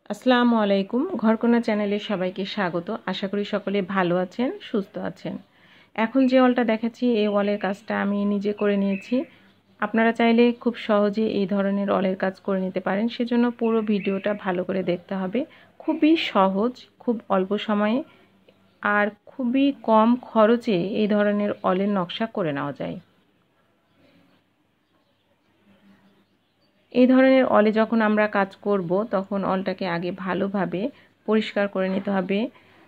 আসসালামু আলাইকুম। ঘরকন্যা চ্যানেলে সবাইকে স্বাগত। আশা করি সকলে ভালো আছেন, সুস্থ আছেন। এখন যে ওয়ালটা দেখাচ্ছি এই ওয়ালের কাজটা আমি নিজে করে নিয়েছি। আপনারা চাইলে খুব সহজে এই ধরনের ওয়ালের কাজ করে নিতে পারেন, সেজন্য পুরো ভিডিওটা ভালো করে দেখতে হবে। খুবই সহজ, খুব অল্প সময়ে আর খুবই কম খরচে এই ধরনের ওয়ালের নকশা করে নেওয়া যায়। এই ধরনের ওয়ালে যখন আমরা কাজ করব তখন ওয়ালটাকে আগে ভালোভাবে পরিষ্কার করে নিতে হবে।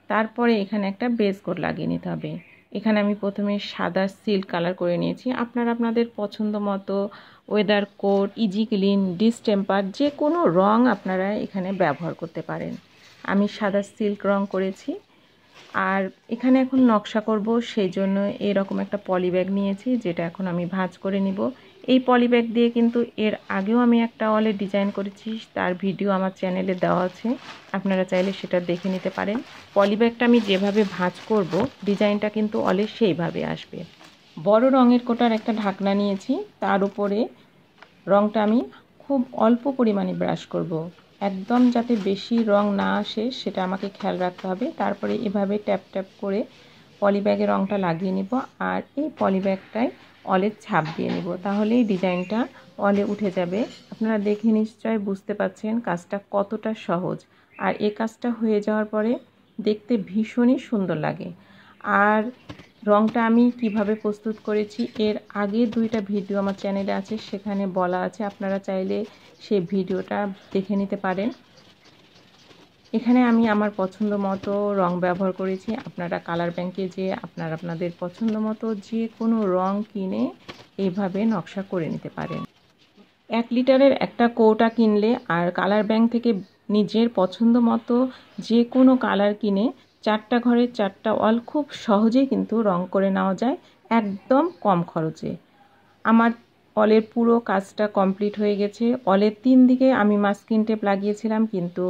তারপরে এখানে একটা বেস কোট লাগিয়ে নিতে হবে। এখানে আমি প্রথমে সাদা সিল্ক কালার করে নিয়েছি। আপনারা আপনাদের পছন্দ মতো weather coat, easy clean, distemper যে কোনো রং আপনারা এখানে ব্যবহার করতে পারেন। আমি সাদা সিল্ক রং করেছি। আর এখানে এখন নকশা করব, সেই জন্য এরকম একটা পলি ব্যাগ নিয়েছি, যেটা এখন আমি ভাঁজ করে নিব। এই পলি ব্যাগ দিয়ে কিন্তু এর আগেও আমি একটা ওয়ালের ডিজাইন করেছি, তার ভিডিও আমার চ্যানেলে দেওয়া আছে, আপনারা চাইলে সেটা দেখে নিতে পারেন। পলি ব্যাগটা আমি যেভাবে ভাঁজ করব ডিজাইনটা কিন্তু ওয়ালে সেইভাবে আসবে। বড় রঙের কোটার একটা ঢাকনা নিয়েছি, তার উপরে রঙটা আমি খুব অল্প পরিমাণে ব্রাশ করব। একদম যাতে বেশি রং না আসে সেটা আমাকে খেয়াল রাখতে হবে। তারপরে এভাবে ট্যাপ ট্যাপ করে পলিব্যাগে রঙটা লাগিয়ে নিব, আর এই পলিব্যাগটায় ওয়ালের ছাপ দিয়ে নিব, তাহলেই ডিজাইনটা ওয়ালে উঠে যাবে। আপনারা দেখে নিশ্চয় বুঝতে পাচ্ছেন কাজটা কতটা সহজ। আর এই কাজটা হয়ে যাওয়ার পরে দেখতে ভীষণই সুন্দর লাগে। আর রঙটা আমি কিভাবে প্রস্তুত করেছি এর আগে দুইটা ভিডিও আমার চ্যানেলে আছে, সেখানে বলা আছে, আপনারা চাইলে সেই ভিডিওটা দেখে নিতে পারেন। এখানে আমি আমার পছন্দ মতো রং ব্যবহার করেছি। আপনারা কালার ব্যাংকে যে আপনাদের পছন্দ মতো যে কোনো রং কিনে এইভাবে নকশা করে নিতে পারেন। 1 লিটারের একটা কৌটা কিনলে আর কালার ব্যাংক থেকে নিজের পছন্দ মতো যে কোনো কালার কিনে 4টা ঘরের 4টা ওয়াল খুব সহজেই কিন্তু রং করে নেওয়া যায়, একদম কম খরচে। আমার ওয়ালের পুরো কাজটা কমপ্লিট হয়ে গেছে। ওয়ালের 3 দিকে আমি মাস্কিং টেপ লাগিয়েছিলাম, কিন্তু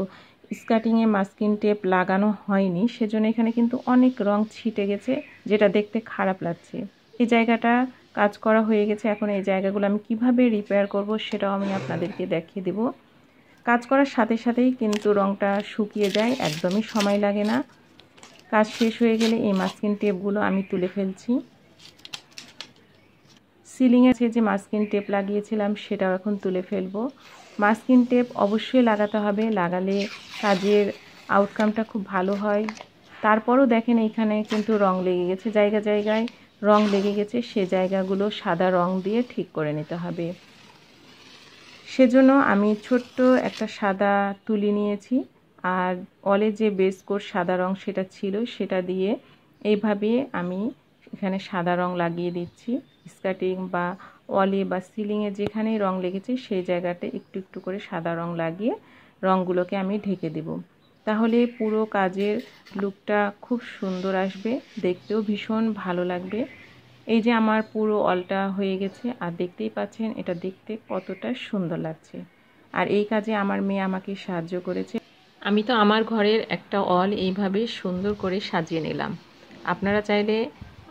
স্কার্টিংয়ে মাস্কিং টেপ লাগানো হয়নি, সেজন্য এখানে কিন্তু অনেক রং ছিটে গেছে, যেটা দেখতে খারাপ লাগছে। এই জায়গাটা কাজ করা হয়ে গেছে। এখন এই জায়গাগুলো আমি কিভাবে রিপেয়ার করব সেটাও আমি আপনাদেরকে দেখিয়ে দেব। কাজ করার সাথে সাথেই কিন্তু রংটা শুকিয়ে যায়, একদমই সময় লাগে না। কাজ শেষ হয়ে গেলে এই মাস্কিং টেপগুলো আমি তুলে ফেলছি। সিলিংয়ে যে মাস্কিং টেপ লাগিয়েছিলাম সেটাও এখন তুলে ফেলবো। মাস্কিং টেপ অবশ্যই লাগাতে হবে, লাগালে কাজের আউটকামটা খুব ভালো হয়। তারপরও দেখেন এখানে কিন্তু রং লেগে গেছে, জায়গায় জায়গায় রং লেগে গেছে, সে জায়গাগুলো সাদা রং দিয়ে ঠিক করে নিতে হবে। সেজন্য আমি ছোট্ট একটা সাদা তুলি নিয়েছি, আর ওয়ালে যে বেস কোট সাদা রং সেটা ছিল, সেটা দিয়ে এইভাবে আমি এখানে সাদা রং লাগিয়ে দিচ্ছি। স্কার্টিং বা ওয়ালে বা সিলিংয়ে যেখানেই রং লেগেছে সেই জায়গাতে একটু একটু করে সাদা রং লাগিয়ে রঙগুলোকে আমি ঢেকে দেব। তাহলে পুরো কাজের লুকটা খুব সুন্দর আসবে, দেখতেও ভীষণ ভালো লাগবে। এই যে আমার পুরো ওয়ালটা হয়ে গেছে, আর দেখতেই পাচ্ছেন এটা দেখতে কতটা সুন্দর লাগছে। আর এই কাজে আমার মেয়ে আমাকে সাহায্য করেছে। আমি তো আমার ঘরের একটা ওয়াল এইভাবে সুন্দর করে সাজিয়ে নিলাম। আপনারা চাইলে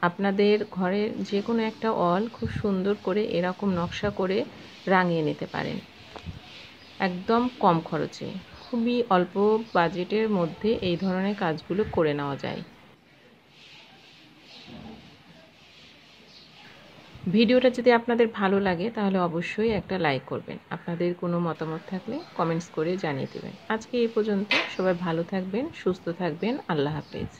আপনাদের ঘরের যে কোনো একটা ওয়াল খুব সুন্দর করে এরকম নকশা করে রাঙিয়ে নিতে পারেন, একদম কম খরচে। খুবই অল্প বাজেটের মধ্যে এই ধরনের কাজগুলো করে নেওয়া যায়। ভিডিওটা যদি আপনাদের ভালো লাগে তাহলে অবশ্যই একটা লাইক করবেন। আপনাদের কোনো মতামত থাকলে কমেন্টস করে জানিয়ে দেবেন। আজকে এই পর্যন্ত। সবাই ভালো থাকবেন, সুস্থ থাকবেন। আল্লাহ হাফেজ।